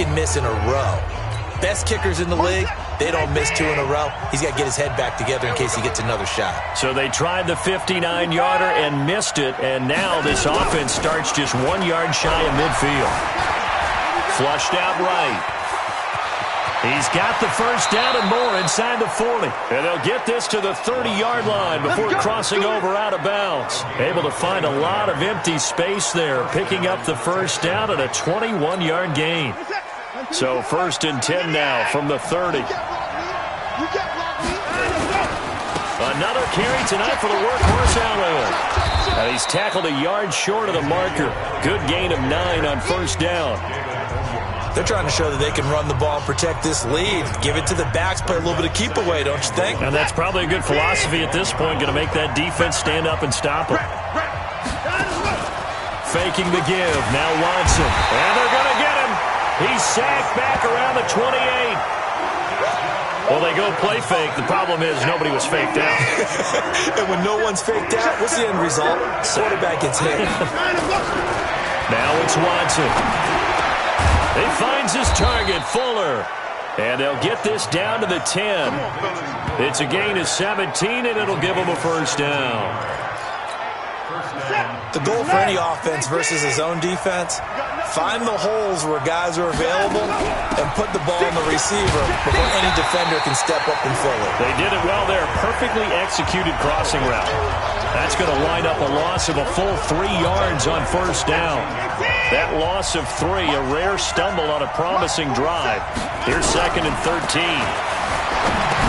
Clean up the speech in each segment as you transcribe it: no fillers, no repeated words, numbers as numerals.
second miss in a row. Best kickers in the league, they don't miss 2 in a row. He's got to get his head back together in case he gets another shot. So they tried the 59-yarder and missed it, and now this offense starts just 1 yard shy of midfield. Flushed out right. He's got the first down and more inside the 40. And they'll get this to the 30-yard line before crossing over out of bounds. Able to find a lot of empty space there, picking up the first down at a 21-yard gain. So 1st and 10 now from the 30. Another carry tonight for the workhorse Elliott. And he's tackled a yard short of the marker. Good gain of 9 on first down. They're trying to show that they can run the ball and protect this lead. Give it to the backs, play a little bit of keep away, don't you think? And that's probably a good philosophy at this point. Going to make that defense stand up and stop them. Faking the give. Now Watson. And they're going to get him. He's sacked back around the 28. Well, they go play fake. The problem is nobody was faked out. And when no one's faked out, what's the end result? Quarterback gets hit. Now it's Watson. He finds his target, Fuller. And they'll get this down to the 10. It's a gain of 17, and it'll give them a first down. The goal for any offense versus his own defense, find the holes where guys are available and put the ball in the receiver before any defender can step up and fill it. They did it well there. Perfectly executed crossing route. That's going to line up a loss of a full 3 yards on first down. That loss of 3, a rare stumble on a promising drive. Here's 2nd and 13.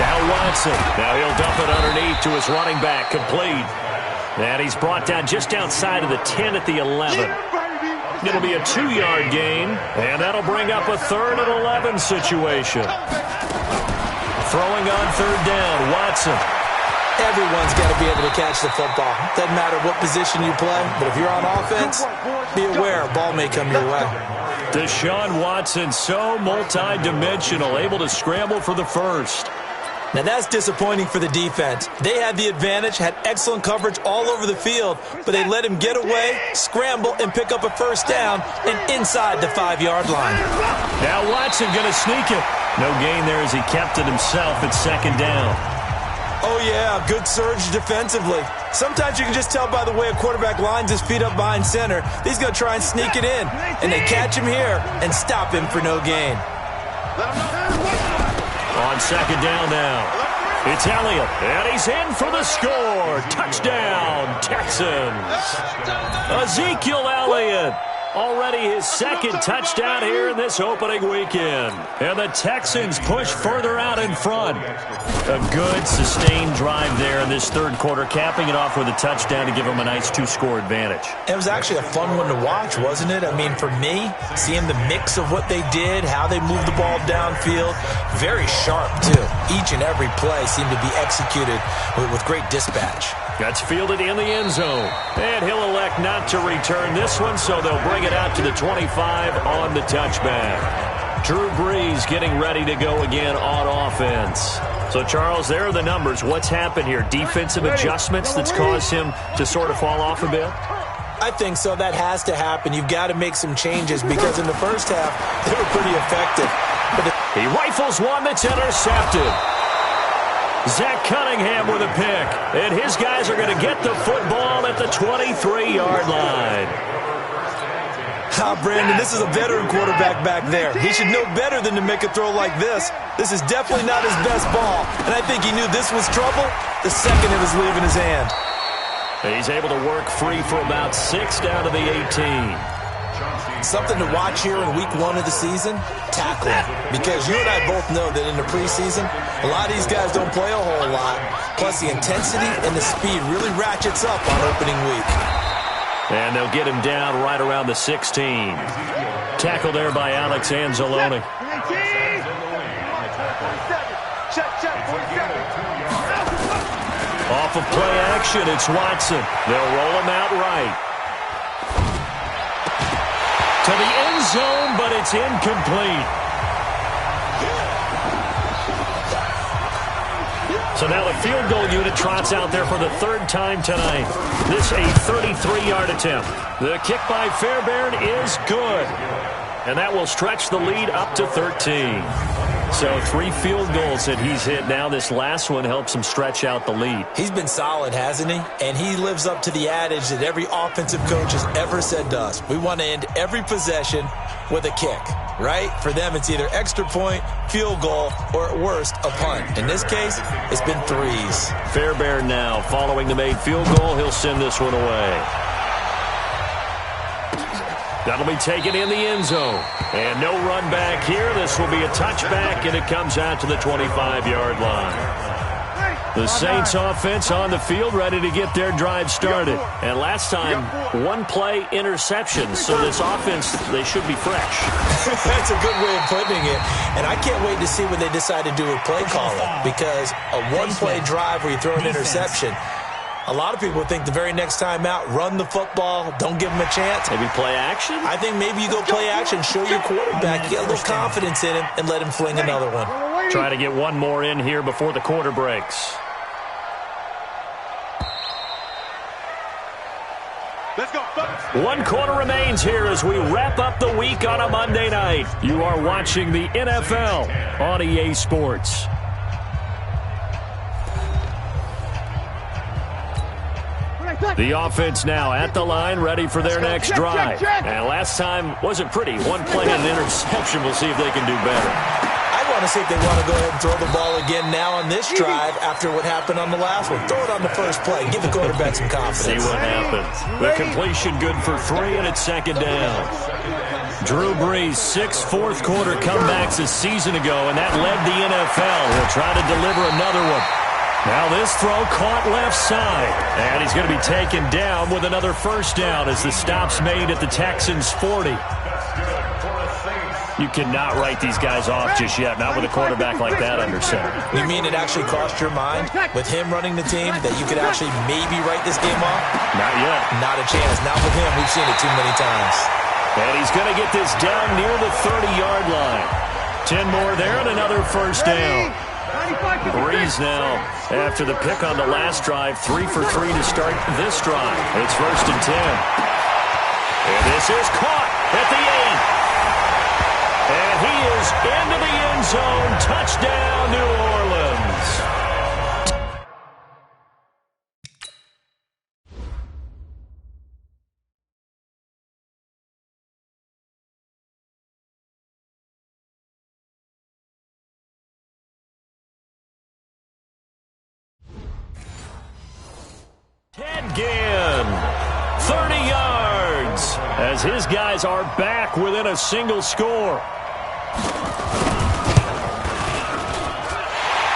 Now Watson. Now he'll dump it underneath to his running back. Complete. And he's brought down just outside of the 10 at the 11. It'll be a 2-yard gain, and that'll bring up a 3rd and 11 situation. Throwing on 3rd down, Watson. Everyone's got to be able to catch the football. Doesn't matter what position you play, but if you're on offense, be aware a ball may come your way. Deshaun Watson, so multi-dimensional, able to scramble for the first. Now that's disappointing for the defense. They had the advantage, had excellent coverage all over the field, but they let him get away, scramble, and pick up a first down and inside the 5-yard line. Now Watson going to sneak it. No gain there as he kept it himself at 2nd down. Oh, yeah, good surge defensively. Sometimes you can just tell by the way a quarterback lines his feet up behind center. He's going to try and sneak it in, and they catch him here and stop him for no gain. On 2nd down now, it's Elliott, and he's in for the score. Touchdown, Texans. Ezekiel Elliott, already his 2nd touchdown here in this opening weekend. And the Texans push further out in front. A good, sustained drive there in this 3rd quarter, capping it off with a touchdown to give them a nice 2-score advantage. It was actually a fun one to watch, wasn't it? I mean, for me, seeing the mix of what they did, how they moved the ball downfield, very sharp, too. Each and every play seemed to be executed with great dispatch. That's fielded in the end zone. And he'll elect not to return this one, so they'll bring it out to the 25 on the touchback. Drew Brees getting ready to go again on offense. So, Charles, there are the numbers. What's happened here? Defensive adjustments that's caused him to sort of fall off a bit? I think so. That has to happen. You've got to make some changes because in the first half, they were pretty effective. But he rifles one that's intercepted. Zach Cunningham with a pick. And his guys are going to get the football at the 23-yard line. Brandon, this is a veteran quarterback back there. He should know better than to make a throw like this. This is definitely not his best ball. And I think he knew this was trouble the second it was leaving his hand. He's able to work free for about 6 down to the 18. Something to watch here in week 1 of the season, tackling. Because you and I both know that in the preseason, a lot of these guys don't play a whole lot. Plus the intensity and the speed really ratchets up on opening week. And they'll get him down right around the 16. Tackle there by Alex Anzalone. Off of play action, it's Watson. They'll roll him out right. To the end zone, but it's incomplete. So now the field goal unit trots out there for the 3rd time tonight. This a 33-yard attempt. The kick by Fairbairn is good. and that will stretch the lead up to 13. So 3 field goals that he's hit now. This last one helps him stretch out the lead. He's been solid, hasn't he? And he lives up to the adage that every offensive coach has ever said to us. We want to end every possession with a kick, right? For them, it's either extra point, field goal, or at worst, a punt. In this case, it's been 3s. Fairbairn now following the made field goal. He'll send this one away. That'll be taken in the end zone. And no run back here. This will be a touchback, and it comes out to the 25-yard line. The Saints offense on the field, ready to get their drive started. And last time, 1-play interception. So this offense, they should be fresh. That's a good way of putting it. And I can't wait to see what they decide to do with play calling. Because a 1-play drive where you throw an interception, a lot of people think the very next time out, run the football, don't give him a chance. Maybe play action? I think maybe you go play action, show your quarterback, get a little confidence in him, and let him fling another one. Try to get one more in here before the quarter breaks. Let's go. 1 quarter remains here as we wrap up the week on a Monday night. You are watching the NFL on EA Sports. The offense now at the line, ready for their next drive. And last time wasn't pretty. 1 play and an interception. We'll see if they can do better. I want to see if they want to go ahead and throw the ball again now on this drive after what happened on the last one. Throw it on the first play. Give the quarterback some confidence. See what happens. The completion good for 3, and it's 2nd down. Drew Brees, 6 fourth-quarter comebacks a season ago, and that led the NFL. He'll try to deliver another one. Now this throw caught left side. And he's going to be taken down with another first down as the stop's made at the Texans' 40. You cannot write these guys off just yet, not with a quarterback like that under center. You mean it actually crossed your mind with him running the team that you could actually maybe write this game off? Not yet. Not a chance. Not with him. We've seen it too many times. And he's going to get this down near the 30-yard line. 10 more there and another first down. Breeze now, after the pick on the last drive, 3 for 3 to start this drive. It's 1st and 10. And this is caught at the 8. And he is into the end zone. Touchdown, New Orleans. Ted Ginn, 30 yards, as his guys are back within a single score.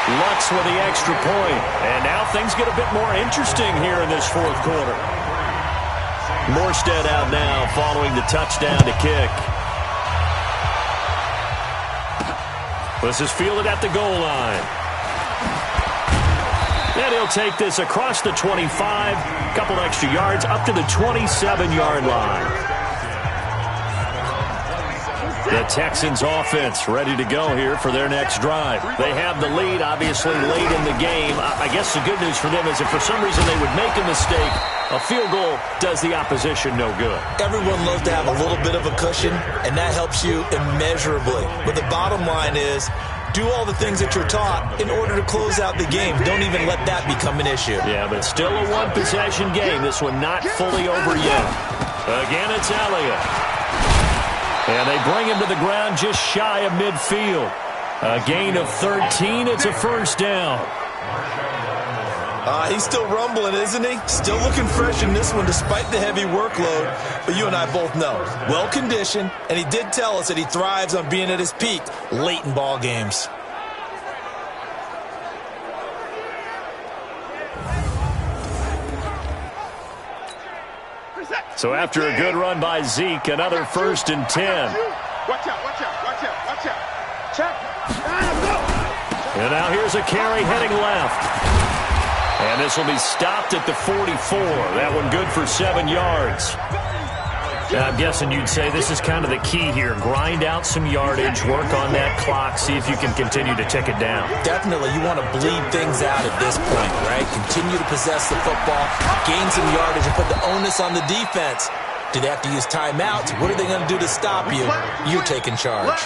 Lutz with the extra point, and now things get a bit more interesting here in this 4th quarter. Morstead out now following the touchdown to kick. This is fielded at the goal line. And he'll take this across the 25, couple extra yards, up to the 27-yard line. The Texans offense ready to go here for their next drive. They have the lead, obviously, late in the game. I guess the good news for them is if for some reason they would make a mistake, a field goal does the opposition no good. Everyone loves to have a little bit of a cushion, and that helps you immeasurably. But the bottom line is, do all the things that you're taught in order to close out the game. Don't even let that become an issue. Yeah, but still a 1-possession game. This one not fully over yet. Again, it's Elliott. And they bring him to the ground just shy of midfield. A gain of 13. It's a first down. He's still rumbling, isn't he? Still looking fresh in this one despite the heavy workload. But you and I both know, well-conditioned, and he did tell us that he thrives on being at his peak late in ball games. So after a good run by Zeke, another 1st and 10. Watch out, watch out, watch out, watch out. Check. And now here's a carry heading left. And this will be stopped at the 44. That one good for 7 yards. I'm guessing you'd say this is kind of the key here. Grind out some yardage, work on that clock, see if you can continue to tick it down. Definitely, you want to bleed things out at this point, right? Continue to possess the football, gain some yardage, and put the onus on the defense Do they have to use timeouts? What are they going to do to stop you? You're taking charge.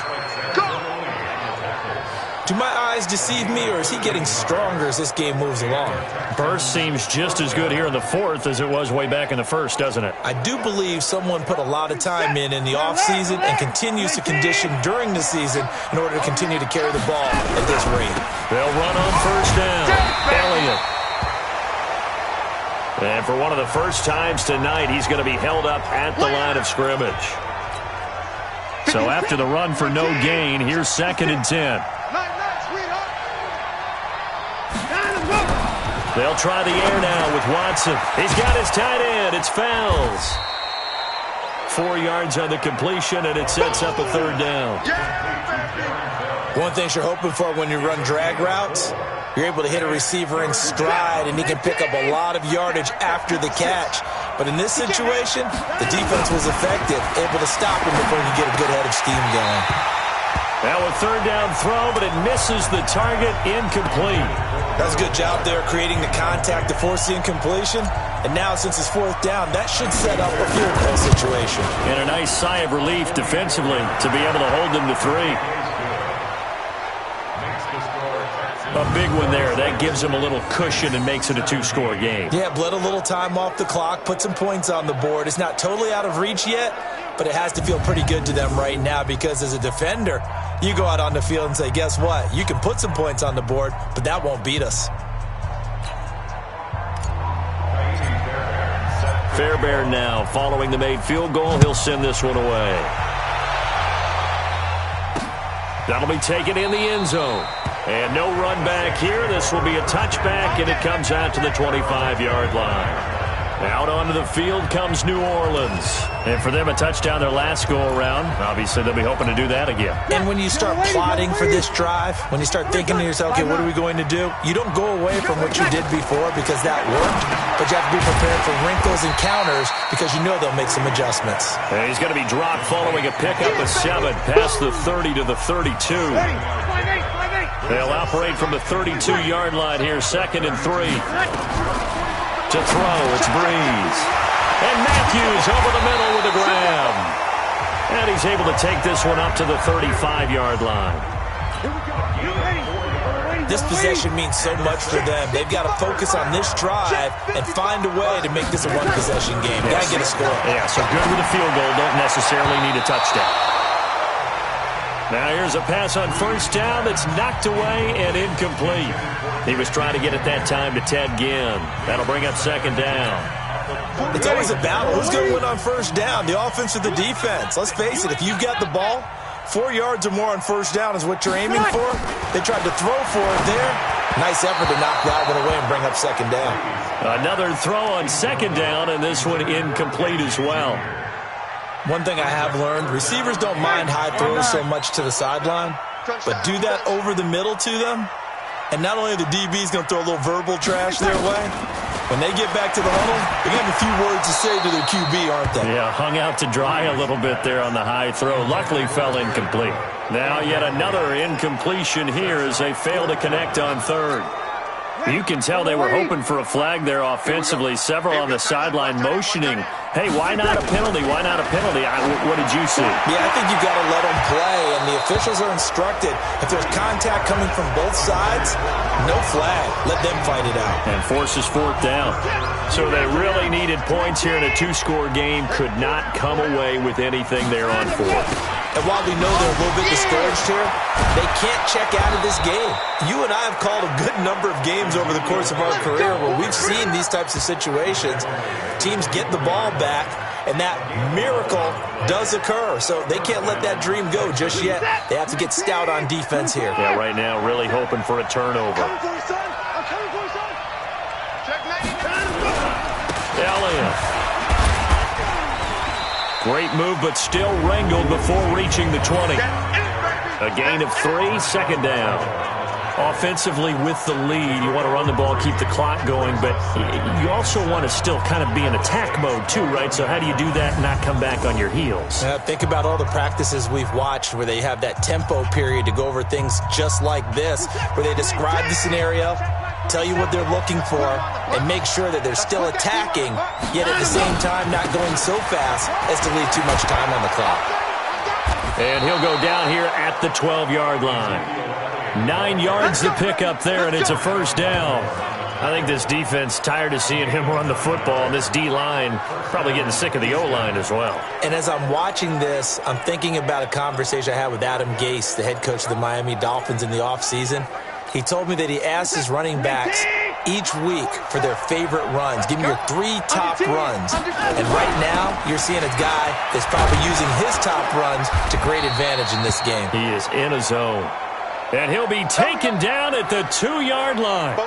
Do my eyes deceive me, or is he getting stronger as this game moves along? Burst seems just as good here in the fourth as it was way back in the first, doesn't it? I do believe someone put a lot of time in the offseason and continues to condition during the season in order to continue to carry the ball at this rate. They'll run on first down. Elliott. And for one of the first times tonight, he's going to be held up at the line of scrimmage. So after the run for no gain, here's 2nd and 10. They'll try the air now with Watson. He's got his tight end. It's Fowles. 4 yards on the completion, and it sets up a 3rd down. One thing you're hoping for when you run drag routes, you're able to hit a receiver in stride, and he can pick up a lot of yardage after the catch. But in this situation, the defense was effective, able to stop him before he could get a good head of steam going. Now a 3rd down throw, but it misses the target, incomplete. That's a good job there creating the contact to force the incompletion. And now since it's 4th down, that should set up a field goal situation. And a nice sigh of relief defensively to be able to hold them to 3. A big one there. That gives them a little cushion and makes it a 2-score game. Yeah, bled a little time off the clock, put some points on the board. It's not totally out of reach yet, but it has to feel pretty good to them right now because as a defender, you go out on the field and say, guess what? You can put some points on the board, but that won't beat us. Fairbairn now following the made field goal. He'll send this one away. That'll be taken in the end zone. And no run back here. This will be a touchback, and it comes out to the 25-yard line. Out onto the field comes New Orleans. And for them, a touchdown their last go-around. Obviously, they'll be hoping to do that again. And when you start plotting for this drive, when you start thinking to yourself, okay, what are we going to do? You don't go away from what you did before because that worked, but you have to be prepared for wrinkles and counters because you know they'll make some adjustments. And he's going to be dropped following a pickup of 7 past the 30 to the 32. They'll operate from the 32-yard line here, 2nd and 3. To throw, it's Breeze. And Matthews over the middle with a grab. And he's able to take this one up to the 35-yard line. This possession means so much for them. They've got to focus on this drive and find a way to make this a one-possession game. Got to get a score. Yeah, so good with a field goal. Don't necessarily need a touchdown. Now here's a pass on first down that's knocked away and incomplete. He was trying to get it that time to Ted Ginn. That'll bring up 2nd down. It's always a battle. Who's going to win on first down, the offense or the defense? Let's face it, if you've got the ball, 4 yards or more on first down is what you're aiming for. They tried to throw for it there. Nice effort to knock that one away and bring up 2nd down. Another throw on 2nd down, and this one incomplete as well. One thing I have learned, receivers don't mind high throws so much to the sideline, but do that over the middle to them, and not only are the DBs going to throw a little verbal trash their way, when they get back to the huddle, they're going to have a few words to say to their QB, aren't they? Yeah, hung out to dry a little bit there on the high throw. Luckily fell incomplete. Now yet another incompletion here as they fail to connect on 3rd. You can tell they were hoping for a flag there offensively. Several on the sideline motioning, hey, why not a penalty? Why not a penalty? What did you see? Yeah, I think you've got to let them play, and the officials are instructed. If there's contact coming from both sides, no flag. Let them fight it out. And forces 4th down. So they really needed points here in a 2-score game. Could not come away with anything there on 4th. And while we know they're a little bit discouraged here, they can't check out of this game. You and I have called a good number of games over the course of our career where we've seen these types of situations. Teams get the ball back, and that miracle does occur. So they can't let that dream go just yet. They have to get stout on defense here. Yeah, right now really hoping for a turnover. Elliott. Great move, but still wrangled before reaching the 20. A gain of 3, 2nd down. Offensively with the lead, you want to run the ball, keep the clock going, but you also want to still kind of be in attack mode too, right? So how do you do that and not come back on your heels? Think about all the practices we've watched where they have that tempo period to go over things just like this, where they describe the scenario, tell you what they're looking for, and make sure that they're still attacking, yet at the same time not going so fast as to leave too much time on the clock. And he'll go down here at the 12-yard line. 9 yards to pick up there, and it's a first down. I think this defense tired of seeing him run the football, and this D-line probably getting sick of the O-line as well. And as I'm watching this, I'm thinking about a conversation I had with Adam Gase, the head coach of the Miami Dolphins in the offseason. He told me that he asked his running backs each week for their favorite runs. Give me your 3 top runs. And right now, you're seeing a guy that's probably using his top runs to great advantage in this game. He is in a zone. And he'll be taken down at the 2-yard line.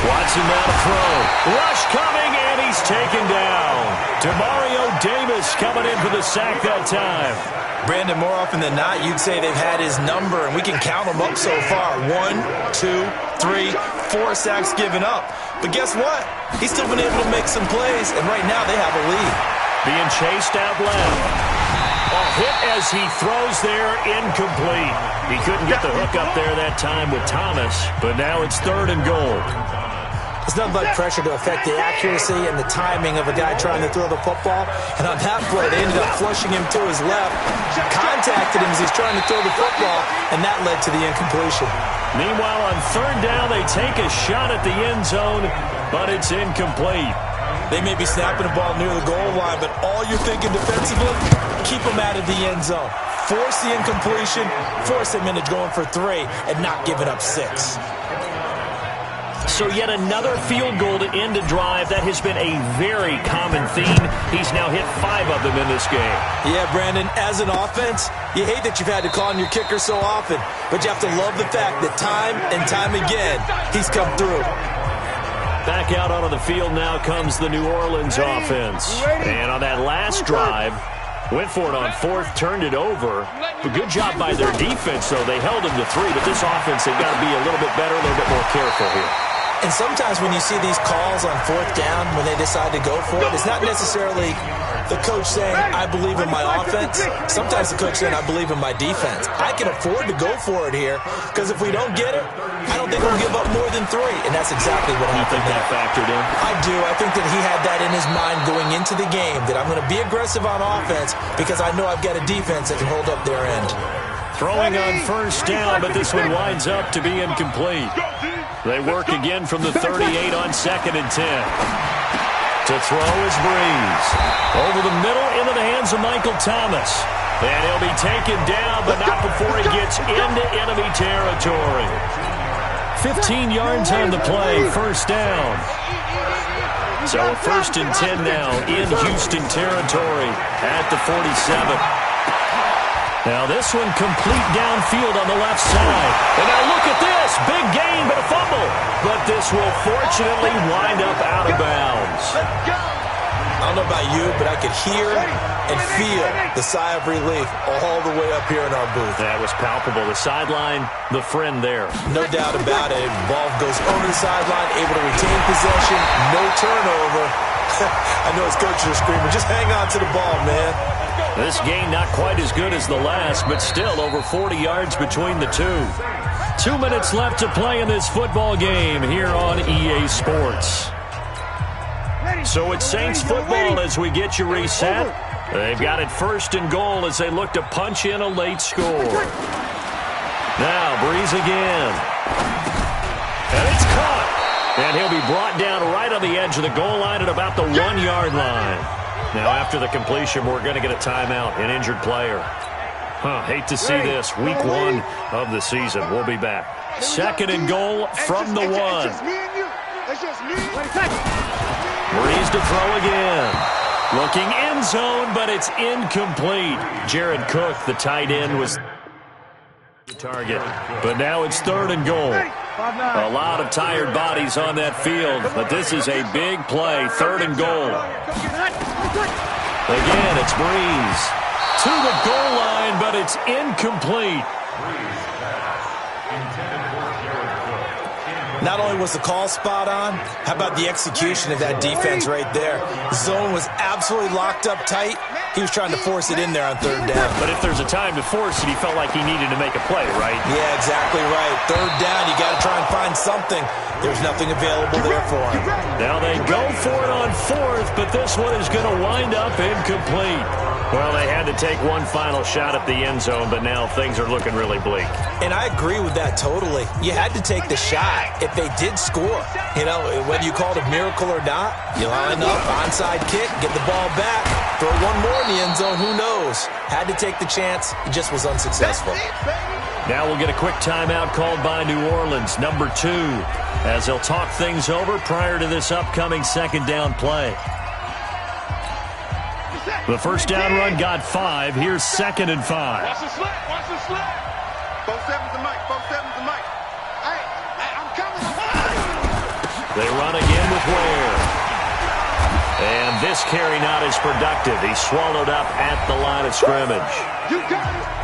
Watson now to throw. Rush coming, and he's taken down. Demario Davis coming in for the sack that time. Brandon, more often than not, you'd say they've had his number, and we can count them up so far. 1, 2, 3, 4 sacks given up. But guess what? He's still been able to make some plays, and right now they have a lead. Being chased out left. A hit as he throws there, incomplete. He couldn't get the hook up there that time with Thomas, but now it's 3rd and goal. It's nothing but pressure to affect the accuracy and the timing of a guy trying to throw the football. And on that play, they ended up flushing him to his left, contacted him as he's trying to throw the football, and that led to the incompletion. Meanwhile, on 3rd down, they take a shot at the end zone, but it's incomplete. They may be snapping the ball near the goal line, but all you're thinking defensively, keep them out of the end zone. Force the incompletion, force them into going for 3, and not giving up 6. So yet another field goal to end a drive. That has been a very common theme. He's now hit 5 of them in this game. Yeah, Brandon, as an offense, you hate that you've had to call on your kicker so often, but you have to love the fact that time and time again, he's come through. Back out onto the field now comes the New Orleans offense. And on that last drive, went for it on 4th, turned it over. But good job by their defense, though. They held them to 3, but this offense, they've got to be a little bit better, a little bit more careful here. And sometimes when you see these calls on 4th down, when they decide to go for it, it's not necessarily the coach saying, I believe in my offense. Sometimes the coach saying, I believe in my defense. I can afford to go for it here, because if we don't get it, I don't think we'll give up more than 3. And that's exactly what happened. You think that factored in? I do. I think that he had that in his mind going into the game, that I'm going to be aggressive on offense because I know I've got a defense that can hold up their end. Throwing on 1st down, but this one winds up to be incomplete. They work again from the 38 on 2nd and 10. To throw is Breeze. Over the middle into the hands of Michael Thomas. And he'll be taken down, but not before he gets into enemy territory. 15 yards on the play, 1st down. So a 1st and 10 now in Houston territory at the 47. Now this one complete downfield on the left side. And now look at this. Big gain, but a fumble. But this will fortunately wind up out of bounds. I don't know about you, but I could hear and feel the sigh of relief all the way up here in our booth. That was palpable. The sideline, the friend there. No doubt about it. Ball goes over the sideline, able to retain possession, no turnover. I know his coaches are screaming, just hang on to the ball, man. This game not quite as good as the last, but still over 40 yards between the two. 2 minutes left to play in this football game here on EA Sports. So it's Saints football as we get you reset. They've got it 1st and goal as they look to punch in a late score. Now Breeze again. And it's caught. And he'll be brought down right on the edge of the goal line at about the 1-yard line. Now, after the completion, we're going to get a timeout, an injured player. Hate to see this. Week 1 of the season. We'll be back. 2nd and goal from the 1. Breeze to throw again. Looking end zone, but it's incomplete. Jared Cook, the tight end, was the target. But now it's 3rd and goal. A lot of tired bodies on that field, but this is a big play. 3rd and goal. Again, it's Breeze. To the goal line, but it's incomplete. Not only was the call spot on, how about the execution of that defense right there? The zone was absolutely locked up tight, He was trying to force it in there on third down. But if there's a time to force it, he felt like he needed to make a play, right? Yeah, exactly right. Third down, you got to try and find something. There's nothing available there for him. Now they go for it on fourth, but this one is going to wind up incomplete. Well, they had to take one final shot at the end zone, but now things are looking really bleak. And I agree with that totally. You had to take the shot if they did score. You know, whether you call it a miracle or not, you line up, onside kick, get the ball back, throw one more in the end zone, who knows? Had to take the chance, it just was unsuccessful. Now we'll get a quick timeout called by New Orleans, number 2, as they'll talk things over prior to this upcoming second down play. The first down run got 5. Here's 2nd and 5. Watch the slant. Watch the slant. 4-7's the mic. 4-7's the mic. Hey, I'm coming. They run again with Ware. And this carry not as productive. He's swallowed up at the line of scrimmage.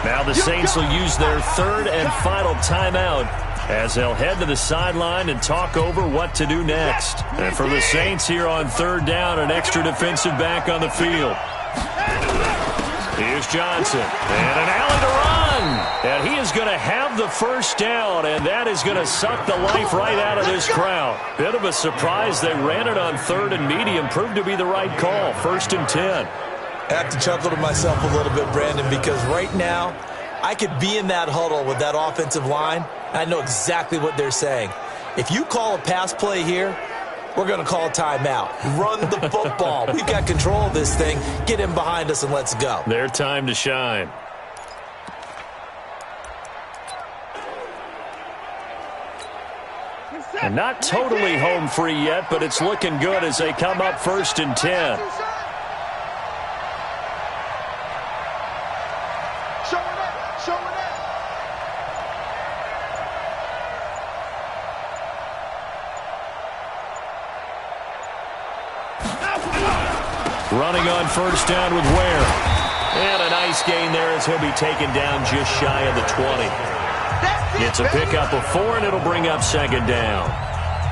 Now the Saints will use their third and final timeout as they'll head to the sideline and talk over what to do next. And for the Saints here on third down, an extra defensive back on the field. Here's Johnson, and an alley to run. And he is going to have the first down, and that is going to suck the life right out of this crowd. Bit of a surprise. They ran it on third and medium. Proved to be the right call. 1st and 10. I have to chuckle to myself a little bit, Brandon, because right now I could be in that huddle with that offensive line. I know exactly what they're saying. If you call a pass play here, we're going to call a timeout. Run the football. We've got control of this thing. Get him behind us and let's go. Their time to shine. And not totally home free yet, but it's looking good as they come up 1st and 10. Running on first down with Ware. And a nice gain there as he'll be taken down just shy of the 20. It's a pickup of 4, and it'll bring up 2nd down.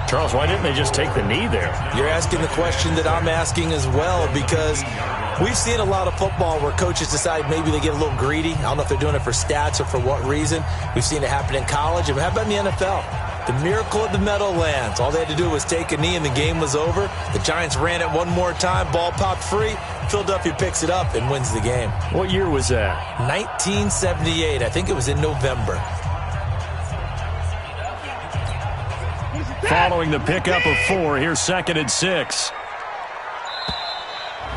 Charles, why didn't they just take the knee there? You're asking the question that I'm asking as well, because we've seen a lot of football where coaches decide maybe they get a little greedy. I don't know if they're doing it for stats or for what reason. We've seen it happen in college. And how about in the NFL? The miracle of the Meadowlands. All they had to do was take a knee and the game was over. The Giants ran it one more time. Ball popped free. Philadelphia picks it up and wins the game. What year was that? 1978. I think it was in November. Following the pickup of 4, here's 2nd and 6.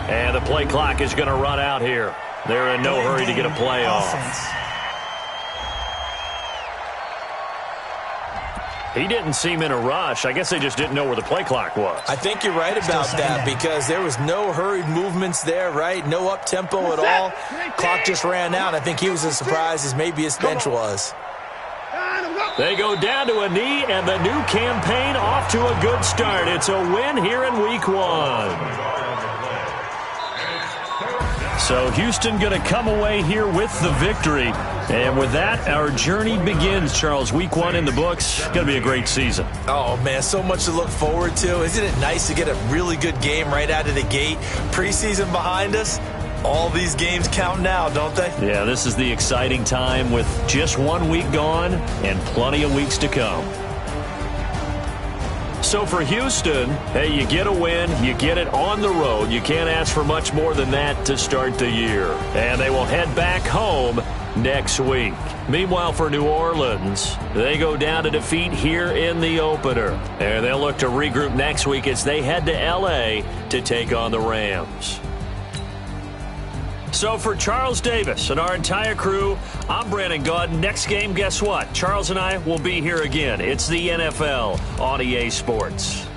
And the play clock is going to run out here. They're in no hurry to get a play off. He didn't seem in a rush. I guess they just didn't know where the play clock was. I think you're right about that because there was no hurried movements there, right? No up-tempo at all. Clock just ran out. I think he was as surprised as maybe his bench was. They go down to a knee, and the new campaign off to a good start. It's a win here in Week 1. So Houston going to come away here with the victory. And with that, our journey begins, Charles. Week 1 in the books. Going to be a great season. Oh, man, so much to look forward to. Isn't it nice to get a really good game right out of the gate? Preseason behind us. All these games count now, don't they? Yeah, this is the exciting time with just 1 week gone and plenty of weeks to come. So for Houston, hey, you get a win, you get it on the road. You can't ask for much more than that to start the year. And they will head back home next week. Meanwhile, for New Orleans, they go down to defeat here in the opener. And they'll look to regroup next week as they head to L.A. to take on the Rams. So for Charles Davis and our entire crew, I'm Brandon Gaudin. Next game, guess what? Charles and I will be here again. It's the NFL on EA Sports.